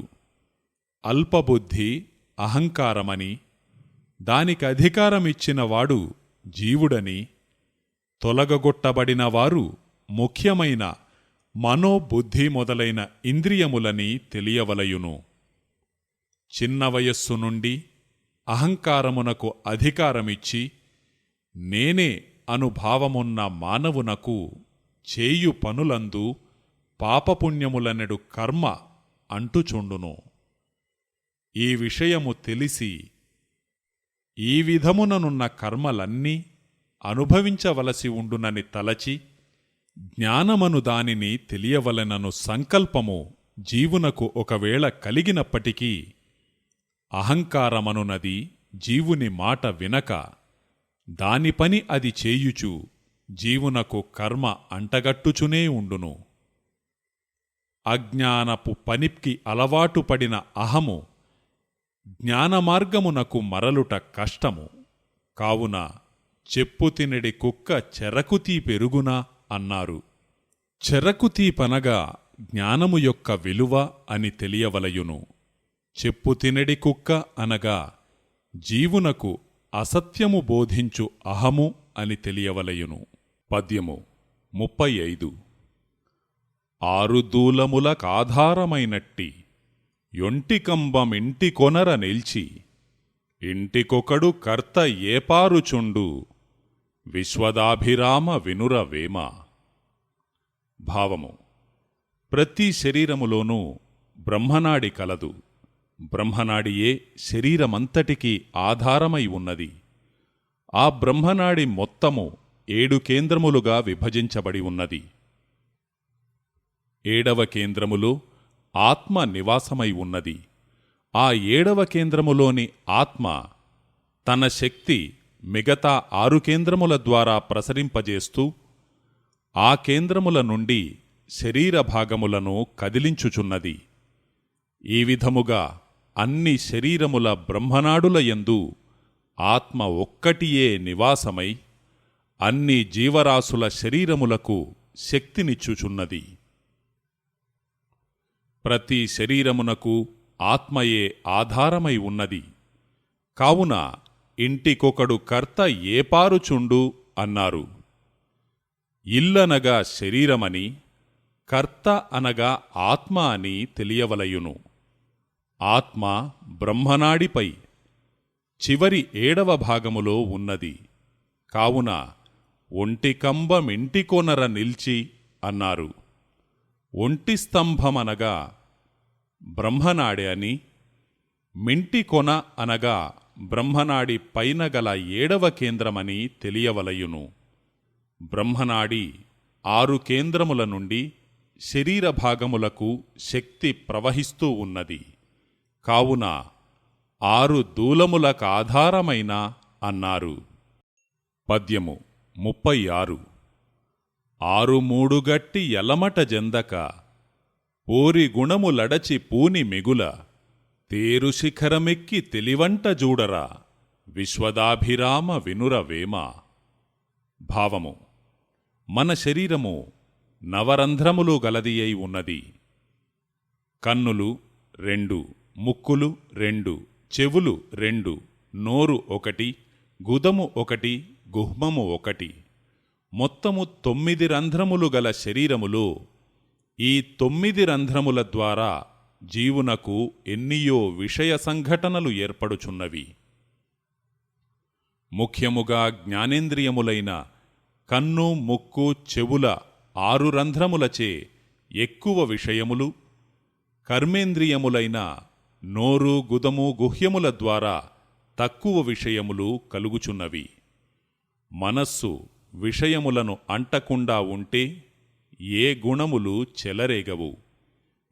అల్పబుద్ధి అహంకారమని, దానికధికారమిచ్చినవాడు జీవుడని, తొలగగొట్టబడినవారు ముఖ్యమైన మనోబుద్ధి మొదలైన ఇంద్రియములని తెలియవలయును. చిన్న వయస్సు నుండి అహంకారమునకు అధికారమిచ్చి నేనే అనుభావమున్న మానవునకు చేయు పనులందు పాపపుణ్యములనెడు కర్మ అంటుచుండును. ఈ విషయము తెలిసి ఈ విధముననున్న కర్మలన్నీ అనుభవించవలసి ఉండునని తలచి జ్ఞానమను దానిని తెలియవలెనను సంకల్పము జీవునకు ఒకవేళ కలిగినప్పటికీ అహంకారమనునది జీవుని మాట వినక దాని పని అది చేయుచు జీవునకు కర్మ అంటగట్టుచునే ఉండును. అజ్ఞానపు పనికి అలవాటు పడిన అహము జ్ఞానమార్గమునకు మరలుట కష్టము. కావున చెప్పు తినడి కుక్క చెరకుతీ పెరుగునా అన్నారు. చెరకుతీపనగా జ్ఞానము యొక్క విలువ అని తెలియవలయును. చెప్పు తినడి కుక్క అనగా జీవునకు అసత్యము బోధించు అహము అని తెలియవలయును. పద్యము 35. ఆరుదూలముల కాధారమైనట్టి యొంటికంబమింటి కొనర నిల్చి ఇంటికొకడు కర్త ఏపారుచుండు విశ్వదాభిరామ వినురవేమ. భావము: ప్రతి శరీరములోనూ బ్రహ్మనాడి కలదు. బ్రహ్మనాడియే శరీరమంతటికీ ఆధారమై ఉన్నది. ఆ బ్రహ్మనాడి మొత్తము 7 కేంద్రములుగా విభజించబడి ఉన్నది. 7వ కేంద్రములో ఆత్మ నివాసమై ఉన్నది. ఆ 7వ కేంద్రములోని ఆత్మ తన శక్తి మిగతా 6 కేంద్రముల ద్వారా ప్రసరింపజేస్తూ ఆ కేంద్రముల నుండి శరీర భాగములను కదిలించుచున్నది. ఈ విధముగా అన్ని శరీరముల బ్రహ్మనాడుల యందు ఆత్మ ఒక్కటియే నివాసమై అన్ని జీవరాశుల శరీరములకు శక్తినిచ్చుచున్నది. ప్రతి శరీరమునకు ఆత్మయే ఆధారమై ఉన్నది. కావున ఇంటికొకడు కర్త ఏపారుచుండు అన్నారు. ఇల్లనగా శరీరమని, కర్త అనగా ఆత్మ అని తెలియవలయును. ఆత్మ బ్రహ్మనాడిపై చివరి 7వ భాగములో ఉన్నది. కావున ఒంటి కంబమింటికొనర నిల్చి అన్నారు. ఒంటి స్తంభమనగా బ్రహ్మనాడి అని, మింటికొన అనగా బ్రహ్మనాడి పైన గల 7వ కేంద్రమని తెలియవలయును. బ్రహ్మనాడి 6 కేంద్రముల నుండి శరీర భాగములకు శక్తి ప్రవహిస్తూ ఉన్నది. కావున 6 దూలములకాధారమైన అన్నారు. పద్యము 36. 6 గట్టి ఎలమట జెందక పోరి గుణములడచి పూని మిగుల తేరు శిఖరమెక్కి తెలివంట జూడరా విశ్వదాభిరామ వినురవేమ. భావము: మన శరీరము నవరంధ్రములు గలది అయి ఉన్నది. కన్నులు 2, ముక్కులు 2, చెవులు 2, నోరు 1, గుదము 1, గుహ్మము 1. మొత్తము 9 రంధ్రములు గల శరీరములో ఈ 9 రంధ్రముల ద్వారా జీవునకు ఎన్నియో విషయ సంఘటనలు ఏర్పడుచున్నవి. ముఖ్యముగా జ్ఞానేంద్రియములైన కన్ను, ముక్కు, చెవుల 6 రంధ్రములచే ఎక్కువ విషయములు, కర్మేంద్రియములైన నోరు, గుదము, గుహ్యముల ద్వారా తక్కువ విషయములు కలుగుచున్నవి. మనస్సు విషయములను అంటకుండా ఉంటే ఏ గుణములు చెలరేగవు.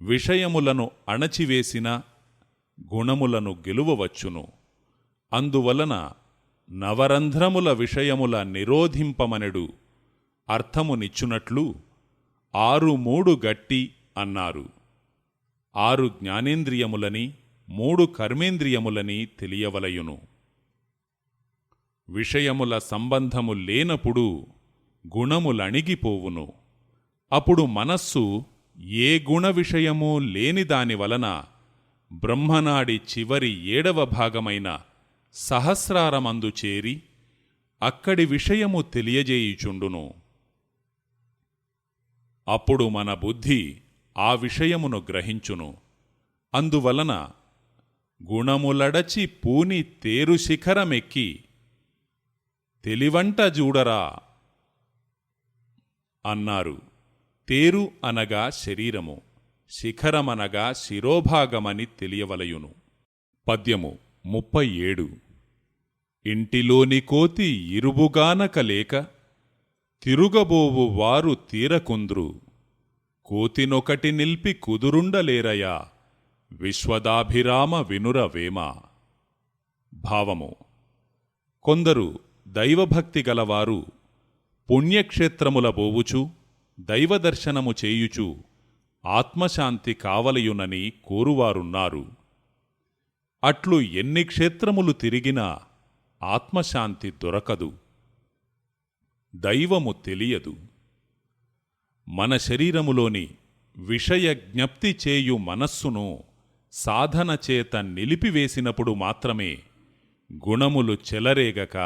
విషయములను అణచివేసిన గుణములను గెలువవచ్చును. అందువలన నవరంధ్రముల విషయముల నిరోధింపమనెడు అర్థమునిచ్చునట్లు 6 గట్టి అన్నారు. 6 జ్ఞానేంద్రియములని 3 కర్మేంద్రియములని తెలియవలయును. విషయముల సంబంధము లేనప్పుడు గుణములణిగిపోవును. అప్పుడు మనస్సు ఏ గుణ విషయమూ లేని దానివలన బ్రహ్మనాడి చివరి 7వ భాగమైన సహస్రారమందు చేరి అక్కడి విషయము తెలియజేయుచుండును. అప్పుడు మన బుద్ధి ఆ విషయమును గ్రహించును. అందువలన గుణములడచి పూని తేరు శిఖరమెక్కి తెలివంట జూడరా అన్నారు. తేరు అనగా శరీరము, శిఖరమనగా శిరోభాగమని తెలియవలయును. పద్యము 37. ఇంటిలోని కోతి ఇరుబుగానక లేక తిరుగబోవు వారు తీరకుంద్రు కోతినొకటి నిల్పి కుదురుండలేరయా విశ్వదాభిరామ వినురవేమ. భావము: కొందరు దైవభక్తి గలవారు పుణ్యక్షేత్రముల బోవుచు దైవదర్శనము చేయుచు ఆత్మశాంతి కావలయునని కోరువారున్నారు. అట్లు ఎన్ని క్షేత్రములు తిరిగినా ఆత్మశాంతి దొరకదు, దైవము తెలియదు. మన శరీరములోని విషయ జ్ఞప్తి చేయు మనస్సును సాధన చేత నిలిపివేసినప్పుడు మాత్రమే గుణములు చెలరేగక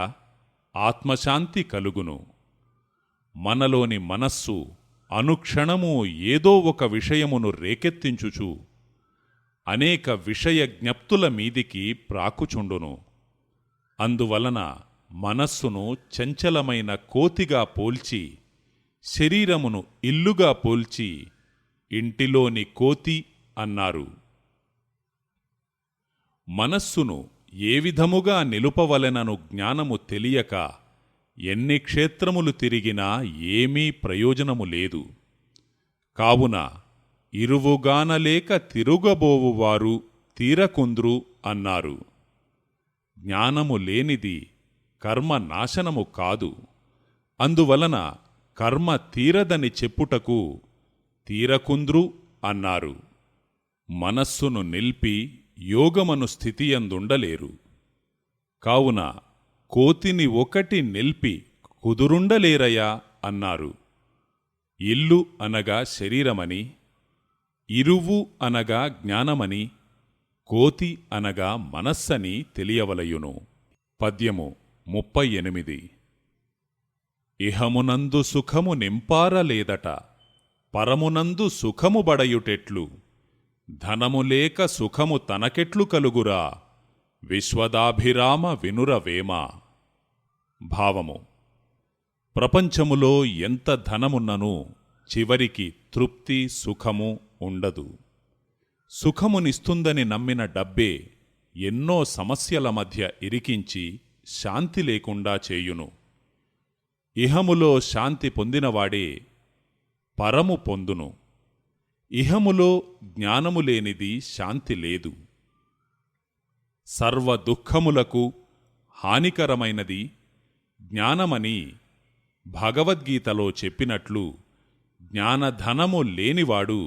ఆత్మశాంతి కలుగును. మనలోని మనస్సు అనుక్షణము ఏదో ఒక విషయమును రేకెత్తించుచు అనేక విషయ జ్ఞప్తుల మీదికి ప్రాకుచుండును. అందువలన మనస్సును చంచలమైన కోతిగా పోల్చి, శరీరమును ఇల్లుగా పోల్చి ఇంటిలోని కోతి అన్నారు. మనస్సును ఏ విధముగా నిలుపవలెనను జ్ఞానము తెలియక ఎన్ని క్షేత్రములు తిరిగినా ఏమీ ప్రయోజనము లేదు. కావున ఇరువుగానలేక తిరుగబోవువారు తీరకుంద్రు అన్నారు. జ్ఞానము లేనిది కర్మ నాశనము కాదు. అందువలన కర్మ తీరదని చెప్పుటకు తీరకుంద్రు అన్నారు. మనస్సును నిల్పి యోగమను స్థితియందుండలేరు. కావున కోతిని ఒకటి నిల్పి కుదురుండలేరయా అన్నారు. ఇల్లు అనగా శరీరమని, ఇరువు అనగా జ్ఞానమని, కోతి అనగా మనస్సని తెలియవలయును. పద్యము 38. ఇహమునందు సుఖము నింపారలేదట, పరమునందు సుఖము బడయుటెట్లు, ధనము లేక సుఖము తనకెట్లు కలుగురా, విశ్వదాభిరామ వినురవేమ. భావము: ప్రపంచములో ఎంత ధనమున్ననూ చివరికి తృప్తి సుఖము ఉండదు. సుఖమునిస్తుందని నమ్మిన డబ్బే ఎన్నో సమస్యల మధ్య ఇరికించి శాంతి లేకుండా చేయును. ఇహములో శాంతి పొందినవాడే పరము పొందును. ఇహములో జ్ఞానము లేనిది శాంతి లేదు. సర్వ దుఃఖములకు హానికరమైనది జ్ఞానమని భగవద్గీతలో చెప్పినట్లు, జ్ఞానధనము లేనివాడు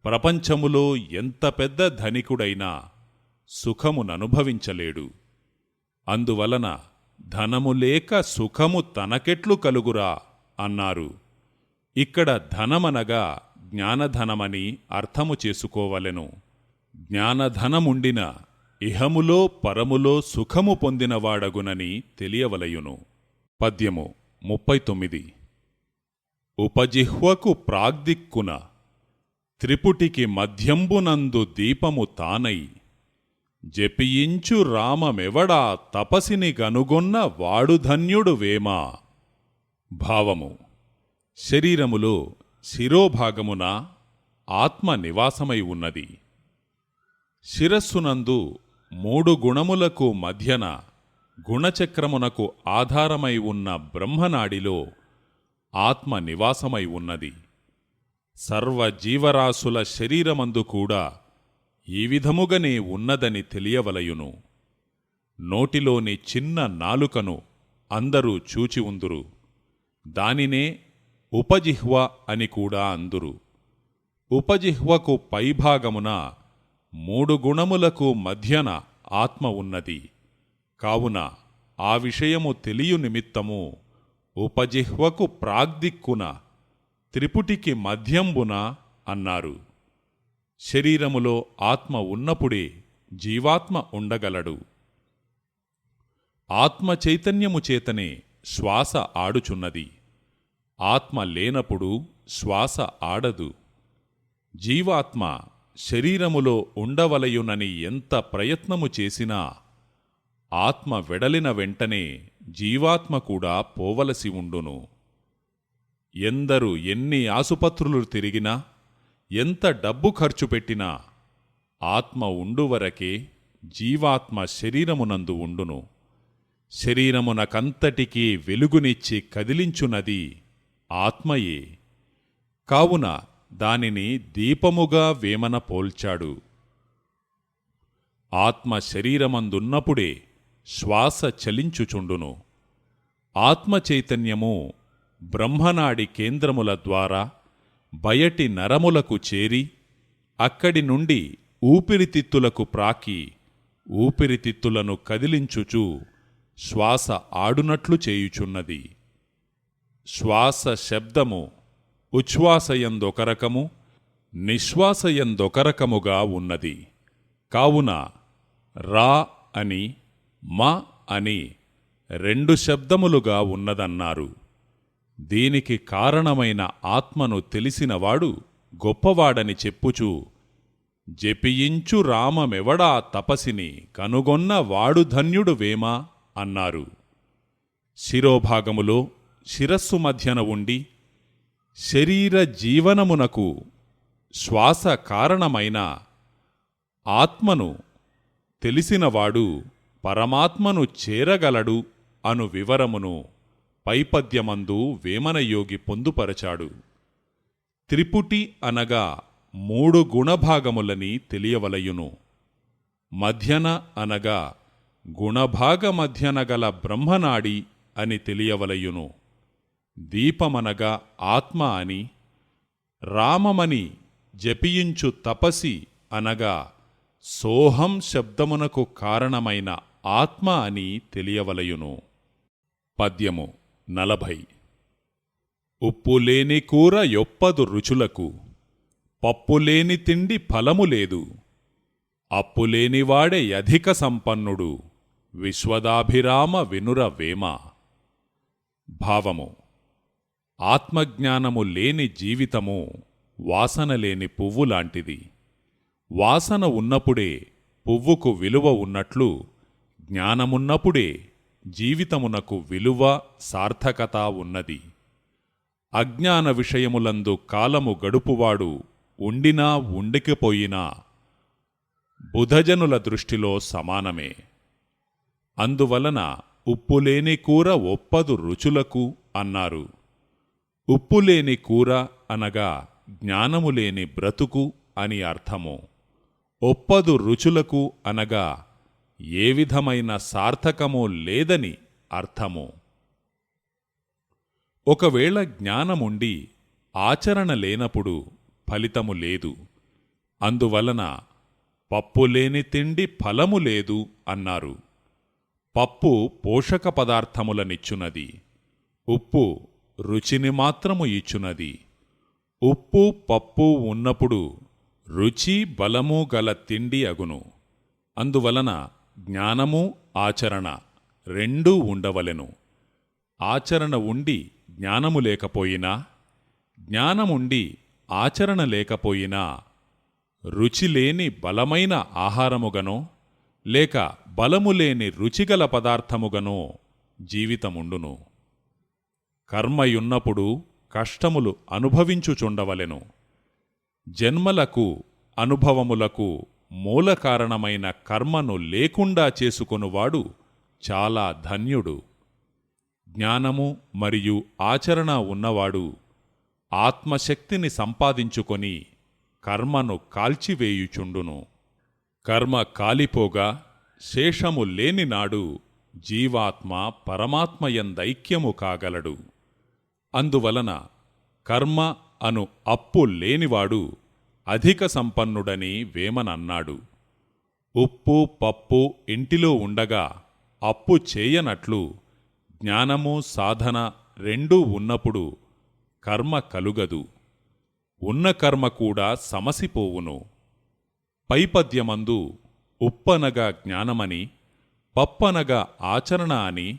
ప్రపంచములో ఎంత పెద్ద ధనికుడైనా సుఖముననుభవించలేడు. అందువలన ధనము లేక సుఖము తనకెట్లు కలుగురా అన్నారు. ఇక్కడ ధనమనగా జ్ఞానధనమని అర్థము చేసుకోవలెను. జ్ఞానధనముండిన ఇహములో పరములో సుఖము పొందినవాడగునని తెలియవలయును. పద్యము 39. ఉపజిహ్వకు ప్రాగ్దిక్కున త్రిపుటికి మధ్యంబునందు దీపము తానై, జపించు రామమెవడా తపసిని గనుగొన్న వాడు ధన్యుడు వేమా. భావము: శరీరములో శిరోభాగమున ఆత్మ నివాసమై ఉన్నది. శిరస్సునందు 3 గుణములకు మధ్యన గుణచక్రమునకు ఆధారమై ఉన్న బ్రహ్మనాడిలో ఆత్మ నివాసమై ఉన్నది. సర్వజీవరాశుల శరీరమందు కూడా ఈ విధముగనే ఉన్నదని తెలియవలయును. నోటిలోని చిన్న నాలుకను అందరూ చూచి ఉందురు. దానినే ఉపజిహ్వ అని కూడా అందురు. ఉపజిహ్వకు పైభాగమున 3 గుణములకు మధ్యన ఆత్మ ఉన్నది. కావున ఆ విషయము తెలియు నిమిత్తము ఉపజిహ్వకు ప్రాగ్దిక్కున త్రిపుటికి మధ్యంబున అన్నారు. శరీరములో ఆత్మ ఉన్నప్పుడే జీవాత్మ ఉండగలడు. ఆత్మ చైతన్యము చేతనే శ్వాస ఆడుచున్నది. ఆత్మ లేనప్పుడు శ్వాస ఆడదు. జీవాత్మ శరీరములో ఉండవలయునని ఎంత ప్రయత్నము చేసినా ఆత్మ వెడలిన వెంటనే జీవాత్మ కూడా పోవలసి ఉండును. ఎందరు ఎన్ని ఆసుపత్రులు తిరిగినా, ఎంత డబ్బు ఖర్చు పెట్టినా ఆత్మ ఉండువరకే జీవాత్మ శరీరమునందు ఉండును. శరీరమునకంతటికీ వెలుగునిచ్చి కదిలించునది ఆత్మయే. కావున దానిని దీపముగా వేమన పోల్చాడు. ఆత్మ శరీరమందున్నప్పుడే శ్వాస చలించుచుండును. ఆత్మ చైతన్యము బ్రహ్మనాడి కేంద్రముల ద్వారా బయటి నరములకు చేరి, అక్కడి నుండి ఊపిరితిత్తులకు ప్రాకి, ఊపిరితిత్తులను కదిలించుచు శ్వాస ఆడునట్లు చేయుచున్నది. శ్వాస శబ్దము ఉచ్ఛ్వాసయందొక రకము, నిశ్వాసయందొక రకముగా ఉన్నది. కావున రా అని, మ అని 2 శబ్దములుగా ఉన్నదన్నారు. దీనికి కారణమైన ఆత్మను తెలిసినవాడు గొప్పవాడని చెప్పుచూ, జపించు రామమెవడా తపసిని కనుగొన్న వాడు ధన్యుడు వేమా అన్నారు. శిరోభాగములో శిరస్సు మధ్యన ఉండి శరీర జీవనమునకు శ్వాస కారణమైన ఆత్మను తెలిసినవాడు పరమాత్మను చేరగలడు అను వివరమును పైపద్యమందు వేమనయోగి పొందుపరచాడు. త్రిపుటి అనగా 3 గుణభాగములని తెలియవలయును. మధ్యన అనగా గుణభాగ మధ్యన గల బ్రహ్మనాడి అని తెలియవలయును. దీపమనగా ఆత్మ అని, రామమని జపించు తపసి అనగా సోహం శబ్దమునకు కారణమైన ఆత్మ అని తెలియవలయును. పద్యము 40 ఉప్పులేని కూర యొప్పదు రుచులకు, పప్పులేని తిండి ఫలము లేదు, అప్పులేనివాడే అధిక సంపన్నుడు, విశ్వదాభిరామ వినురవేమ. భావము: ఆత్మజ్ఞానము లేని జీవితము వాసనలేని పువ్వులాంటిది. వాసన ఉన్నప్పుడే పువ్వుకు విలువ ఉన్నట్లు, జ్ఞానమున్నప్పుడే జీవితమునకు విలువ, సార్థకత ఉన్నది. అజ్ఞాన విషయములందు కాలము గడుపువాడు ఉండినా ఉండికిపోయినా బుధజనుల దృష్టిలో సమానమే. అందువలన ఉప్పులేని కూర ఒప్పదు రుచులకు అన్నారు. ఉప్పులేని కూర అనగా జ్ఞానములేని బ్రతుకు అని అర్థము. ఒప్పదు రుచులకు అనగా ఏ విధమైన సార్థకము లేదని అర్థము. ఒకవేళ జ్ఞానముండి ఆచరణ లేనప్పుడు ఫలితము లేదు. అందువలన పప్పులేని తిండి ఫలము లేదు అన్నారు. పప్పు పోషక పదార్థములనిచ్చునది, ఉప్పు రుచిని మాత్రము ఇచ్చునది. ఉప్పు పప్పు ఉన్నప్పుడు రుచి బలము గల తిండి అగును. అందువలన జ్ఞానము ఆచరణ రెండూ ఉండవలెను. ఆచరణ ఉండి జ్ఞానము లేకపోయినా, జ్ఞానముండి ఆచరణ లేకపోయినా రుచిలేని బలమైన ఆహారముగనో లేక బలములేని రుచిగల పదార్థముగనో జీవితముండును. కర్మయున్నప్పుడు కష్టములు అనుభవించుచుండవలెను. జన్మలకు అనుభవములకు మూలకారణమైన కర్మను లేకుండా చేసుకొనువాడు చాలా ధన్యుడు. జ్ఞానము మరియు ఆచరణ ఉన్నవాడు ఆత్మశక్తిని సంపాదించుకొని కర్మను కాల్చివేయుచుండును. కర్మ కాలిపోగా శేషము లేనినాడు జీవాత్మ పరమాత్మయందైక్యము కాగలడు. అందువలన కర్మ అను అప్పు లేనివాడు అధిక సంపన్నుడని వేమనన్నాడు. ఉప్పు పప్పు ఇంటిలో ఉండగా అప్పు చేయనట్లు జ్ఞానము సాధన రెండూ ఉన్నప్పుడు కర్మ కలుగదు. ఉన్న కర్మ కూడా సమసిపోవును. పైపద్యమందు ఉప్పనగా జ్ఞానమని, పప్పనగా ఆచరణ అని,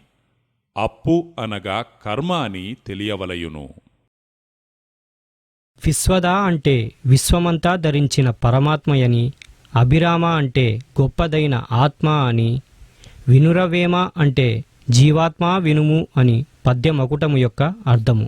అప్పు అనగా కర్మ అని తెలియవలయును. విశ్వద అంటే విశ్వమంతా ధరించిన పరమాత్మయని, అభిరామ అంటే గొప్పదైన ఆత్మ అని, వినురవేమ అంటే జీవాత్మ వినుము అని పద్యమకుటము యొక్క అర్థము.